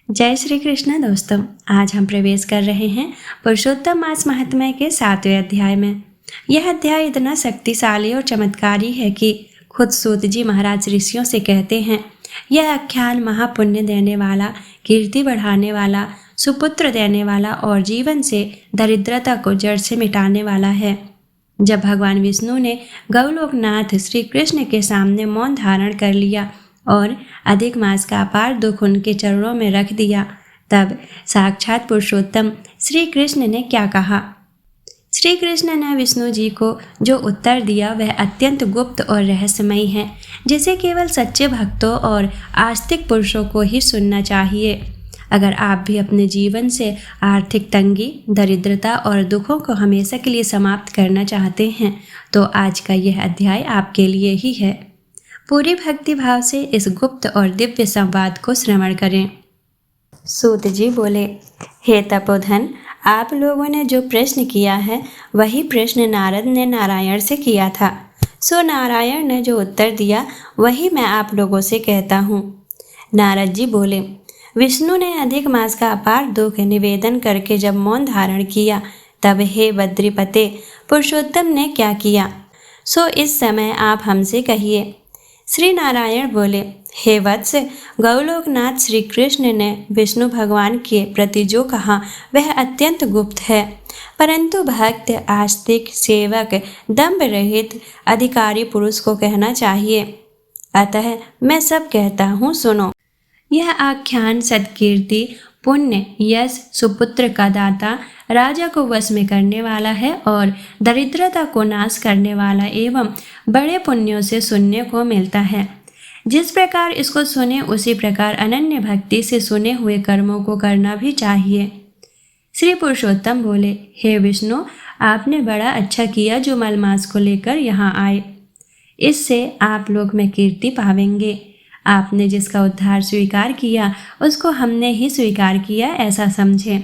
जय श्री कृष्ण दोस्तों। आज हम प्रवेश कर रहे हैं पुरुषोत्तम मास महात्म्य के 7वें अध्याय में। यह अध्याय इतना शक्तिशाली और चमत्कारी है कि खुद सूत जी महाराज ऋषियों से कहते हैं, यह आख्यान महापुण्य देने वाला, कीर्ति बढ़ाने वाला, सुपुत्र देने वाला और जीवन से दरिद्रता को जड़ से मिटाने वाला है। जब भगवान विष्णु ने गौलोकनाथ श्री कृष्ण के सामने मौन धारण कर लिया और अधिक मास का अपार दुख उनके चरणों में रख दिया, तब साक्षात पुरुषोत्तम श्री कृष्ण ने क्या कहा। श्री कृष्ण ने विष्णु जी को जो उत्तर दिया वह अत्यंत गुप्त और रहस्यमयी है, जिसे केवल सच्चे भक्तों और आस्तिक पुरुषों को ही सुनना चाहिए। अगर आप भी अपने जीवन से आर्थिक तंगी, दरिद्रता और दुखों को हमेशा के लिए समाप्त करना चाहते हैं तो आज का यह अध्याय आपके लिए ही है। पूरी भक्ति भाव से इस गुप्त और दिव्य संवाद को श्रवण करें। सूत जी बोले, हे तपोधन, आप लोगों ने जो प्रश्न किया है वही प्रश्न नारद ने नारायण से किया था। सो नारायण ने जो उत्तर दिया वही मैं आप लोगों से कहता हूँ। नारद जी बोले, विष्णु ने अधिक मास का अपार दुख निवेदन करके जब मौन धारण किया, तब हे बद्रीपते, पुरुषोत्तम ने क्या किया, सो इस समय आप हमसे कहिए। श्री नारायण बोले, हे वत्स, गौलोकनाथ श्री कृष्ण ने विष्णु भगवान के प्रति जो कहा वह अत्यंत गुप्त है, परंतु भक्त, आस्तिक, सेवक, दंभ रहित अधिकारी पुरुष को कहना चाहिए। अतः मैं सब कहता हूँ, सुनो। यह आख्यान सत्कीर्ति, पुण्य, यश, सुपुत्र का दाता, राजा को वश में करने वाला है और दरिद्रता को नाश करने वाला एवं बड़े पुण्यों से सुनने को मिलता है। जिस प्रकार इसको सुने उसी प्रकार अनन्य भक्ति से सुने हुए कर्मों को करना भी चाहिए। श्री पुरुषोत्तम बोले, हे विष्णु, आपने बड़ा अच्छा किया जो मलमास को लेकर यहाँ आए। इससे आप लोग में कीर्ति पावेंगे। आपने जिसका उद्धार स्वीकार किया उसको हमने ही स्वीकार किया, ऐसा समझे।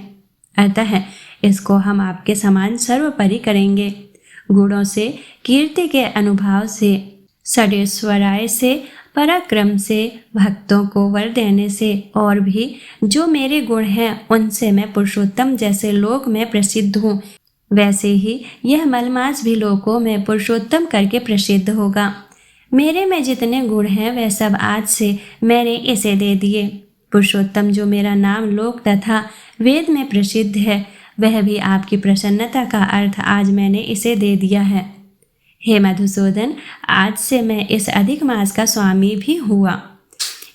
अतः इसको हम आपके समान सर्वोपरि करेंगे। गुणों से, कीर्ति के अनुभव से, षडेश्वराय से, पराक्रम से, भक्तों को वर देने से और भी जो मेरे गुण हैं उनसे मैं पुरुषोत्तम जैसे लोक में प्रसिद्ध हूँ, वैसे ही यह मलमास भी लोकों में पुरुषोत्तम करके प्रसिद्ध होगा। मेरे में जितने गुण हैं वह सब आज से मैंने इसे दे दिए। पुरुषोत्तम जो मेरा नाम लोक तथा वेद में प्रसिद्ध है, वह भी आपकी प्रसन्नता का अर्थ आज मैंने इसे दे दिया है। हे मधुसूदन, आज से मैं इस अधिक मास का स्वामी भी हुआ।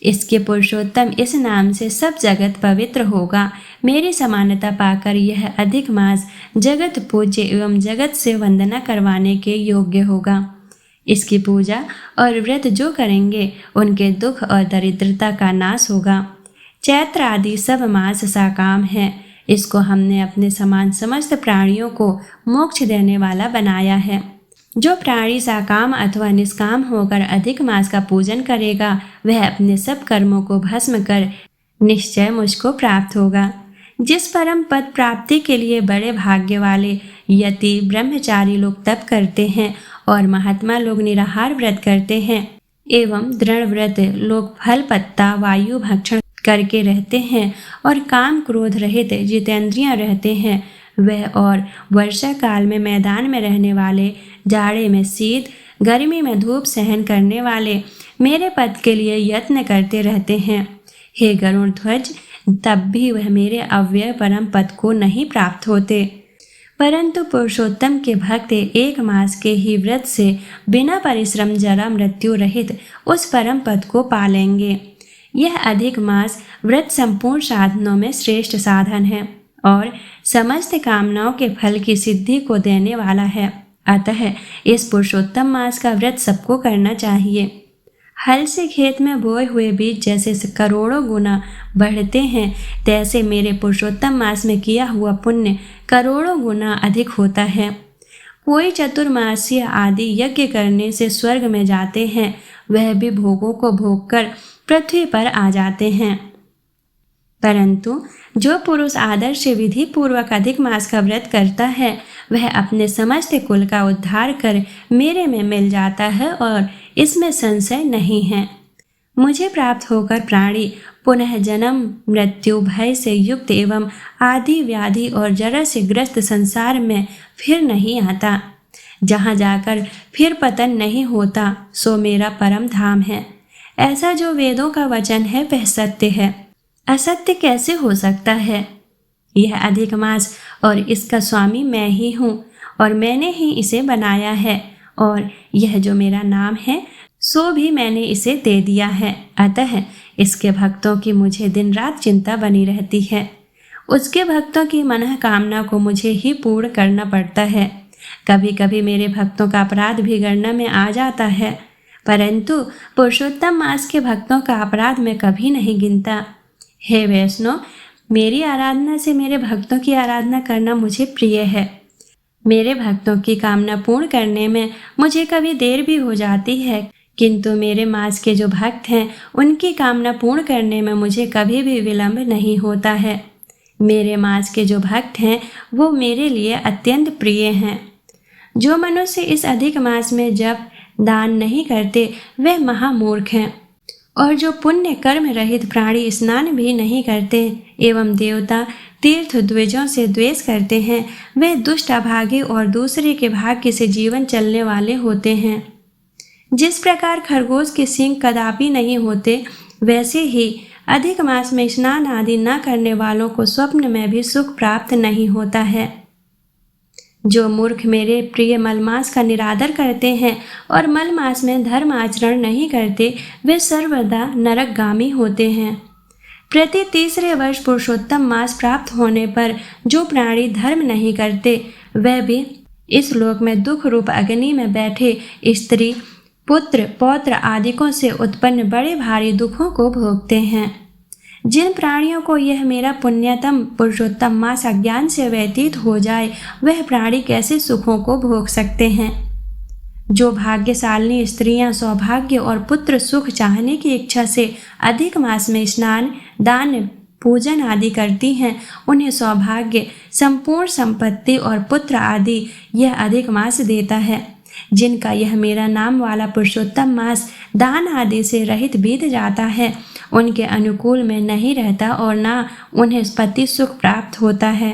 इसके पुरुषोत्तम इस नाम से सब जगत पवित्र होगा। मेरी समानता पाकर यह अधिक मास जगत पूज्य एवं जगत से वंदना करवाने के योग्य होगा। इसकी पूजा और व्रत जो करेंगे उनके दुख और दरिद्रता का नाश होगा। चैत्र आदि सब मास साकाम है। इसको हमने अपने समान समस्त प्राणियों को मोक्ष देने वाला बनाया है। जो प्राणी साकाम अथवा निष्काम होकर अधिक मास का पूजन करेगा वह अपने सब कर्मों को भस्म कर निश्चय मुझको प्राप्त होगा। जिस परम पद प्राप्ति के लिए बड़े भाग्य वाले यति, ब्रह्मचारी लोग तप करते हैं और महात्मा लोग निराहार व्रत करते हैं एवं दृढ़ व्रत लोग फल, पत्ता, वायु भक्षण करके रहते हैं और काम क्रोध रहित जितेंद्रियां रहते हैं, वह और वर्षा काल में मैदान में रहने वाले, जाड़े में शीत, गर्मी में धूप सहन करने वाले मेरे पद के लिए यत्न करते रहते हैं। हे गरुड़ ध्वज, तब भी वह मेरे अव्यय परम पद को नहीं प्राप्त होते, परंतु पुरुषोत्तम के भक्त एक मास के ही व्रत से बिना परिश्रम जरा मृत्यु रहित उस परम पद को पा लेंगे। यह अधिक मास व्रत संपूर्ण साधनों में श्रेष्ठ साधन है और समस्त कामनाओं के फल की सिद्धि को देने वाला है। अतः इस पुरुषोत्तम मास का व्रत सबको करना चाहिए। हल से खेत में बोए हुए बीज जैसे करोड़ों गुना बढ़ते हैं, तैसे मेरे पुरुषोत्तम मास में किया हुआ पुण्य करोड़ों गुना अधिक होता है। कोई चतुर्मासीय आदि यज्ञ करने से स्वर्ग में जाते हैं, वह भी भोगों को भोग कर पृथ्वी पर आ जाते हैं, परंतु जो पुरुष आदर्श विधि पूर्वक अधिक मास का व्रत करता है वह अपने समस्त कुल का उद्धार कर मेरे में मिल जाता है और इसमें संशय नहीं है। मुझे प्राप्त होकर प्राणी पुनः जन्म मृत्यु भय से युक्त एवं आदि व्याधि और जरा से ग्रस्त संसार में फिर नहीं आता। जहाँ जाकर फिर पतन नहीं होता सो मेरा परम धाम है। ऐसा जो वेदों का वचन है वह सत्य है, असत्य कैसे हो सकता है। यह अधिक मास और इसका स्वामी मैं ही हूँ और मैंने ही इसे बनाया है, और यह जो मेरा नाम है सो भी मैंने इसे दे दिया है। अतः इसके भक्तों की मुझे दिन रात चिंता बनी रहती है। उसके भक्तों की मनोकामना को मुझे ही पूर्ण करना पड़ता है। कभी कभी मेरे भक्तों का अपराध भी गणना में आ जाता है, परंतु पुरुषोत्तम मास के भक्तों का अपराध मैं कभी नहीं गिनता। हे वैष्णव, मेरी आराधना से मेरे भक्तों की आराधना करना मुझे प्रिय है। मेरे भक्तों की कामना पूर्ण करने में मुझे कभी देर भी हो जाती है, किंतु मेरे मास के जो भक्त हैं उनकी कामना पूर्ण करने में मुझे कभी भी विलंब नहीं होता है। मेरे मास के जो भक्त हैं वो मेरे लिए अत्यंत प्रिय हैं। जो मनुष्य इस अधिक मास में जप दान नहीं करते वे महामूर्ख हैं, और जो पुण्य कर्म रहित प्राणी स्नान भी नहीं करते एवं देवता तीर्थ द्विजों से द्वेष करते हैं वे दुष्ट अभागे और दूसरे के भाग्य से जीवन चलने वाले होते हैं। जिस प्रकार खरगोश के सींग कदापि नहीं होते, वैसे ही अधिक मास में स्नान आदि न करने वालों को स्वप्न में भी सुख प्राप्त नहीं होता है। जो मूर्ख मेरे प्रिय मलमास का निरादर करते हैं और मलमास में धर्म आचरण नहीं करते वे सर्वदा नरकगामी होते हैं। प्रति तीसरे वर्ष पुरुषोत्तम मास प्राप्त होने पर जो प्राणी धर्म नहीं करते वह भी इस लोक में दुख रूप अग्नि में बैठे स्त्री पुत्र पौत्र आदिकों से उत्पन्न बड़े भारी दुखों को भोगते हैं। जिन प्राणियों को यह मेरा पुण्यतम पुरुषोत्तम मास अज्ञान से व्यतीत हो जाए वह प्राणी कैसे सुखों को भोग सकते हैं। जो भाग्यशालिनी स्त्रियां सौभाग्य और पुत्र सुख चाहने की इच्छा से अधिक मास में स्नान दान पूजन आदि करती हैं उन्हें सौभाग्य संपूर्ण संपत्ति और पुत्र आदि यह अधिक मास देता है। जिनका यह मेरा नाम वाला पुरुषोत्तम मास दान आदि से रहित बीत जाता है उनके अनुकूल में नहीं रहता और ना उन्हें पति सुख प्राप्त होता है।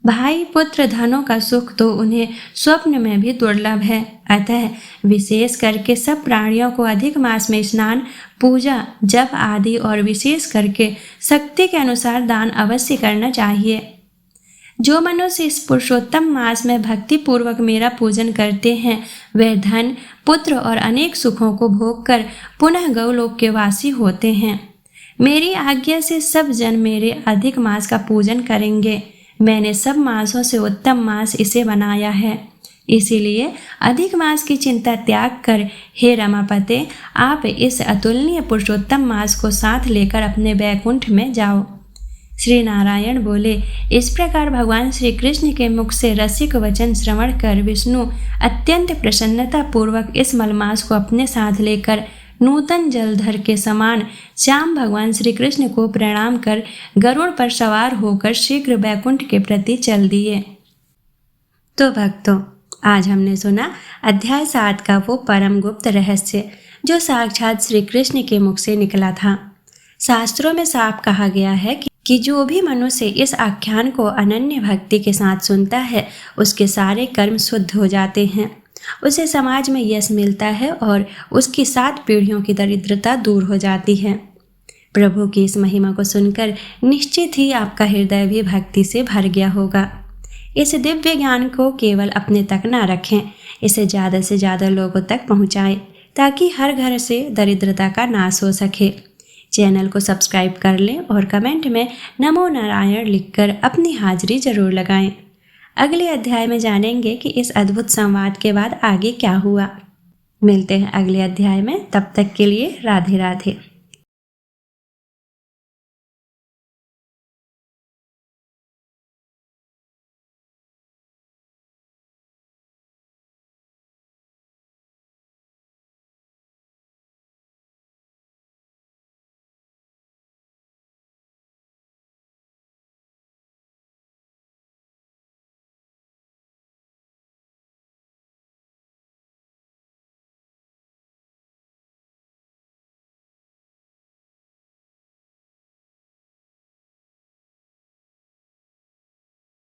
भाई पुत्र धनों का सुख तो उन्हें स्वप्न में भी दुर्लभ है। अतः विशेष करके सब प्राणियों को अधिक मास में स्नान पूजा जप आदि और विशेष करके शक्ति के अनुसार दान अवश्य करना चाहिए। जो मनुष्य इस पुरुषोत्तम मास में भक्ति पूर्वक मेरा पूजन करते हैं वह धन पुत्र और अनेक सुखों को भोग कर पुनः गौलोक के वासी होते हैं। मेरी आज्ञा से सब जन मेरे अधिक मास का पूजन करेंगे। मैंने सब मासों से उत्तम मास इसे बनाया है, इसीलिए अधिक मास की चिंता त्याग कर हे रमापते आप इस अतुलनीय पुरुषोत्तम मास को साथ लेकर अपने वैकुंठ में जाओ। श्री नारायण बोले। इस प्रकार भगवान श्री कृष्ण के मुख से रसिक वचन श्रवण कर विष्णु अत्यंत प्रसन्नता पूर्वक इस मलमास को अपने साथ लेकर नूतन जलधर के समान श्याम भगवान श्री कृष्ण को प्रणाम कर गरुड़ पर सवार होकर शीघ्र वैकुंठ के प्रति चल दिए। तो भक्तों, आज हमने सुना अध्याय 7 का वो परम गुप्त रहस्य जो साक्षात श्री कृष्ण के मुख से निकला था। शास्त्रों में साफ कहा गया है कि जो भी मनुष्य इस आख्यान को अनन्य भक्ति के साथ सुनता है उसके सारे कर्म शुद्ध हो जाते हैं, उसे समाज में यश मिलता है और उसकी 7 पीढ़ियों की दरिद्रता दूर हो जाती है। प्रभु की इस महिमा को सुनकर निश्चित ही आपका हृदय भी भक्ति से भर गया होगा। इस दिव्य ज्ञान को केवल अपने तक न रखें, इसे ज़्यादा से ज़्यादा लोगों तक पहुँचाएं ताकि हर घर से दरिद्रता का नाश हो सके। चैनल को सब्सक्राइब कर लें और कमेंट में नमो नारायण लिखकर अपनी हाजिरी जरूर लगाएं। अगले अध्याय में जानेंगे कि इस अद्भुत संवाद के बाद आगे क्या हुआ। मिलते हैं अगले अध्याय में, तब तक के लिए राधे राधे।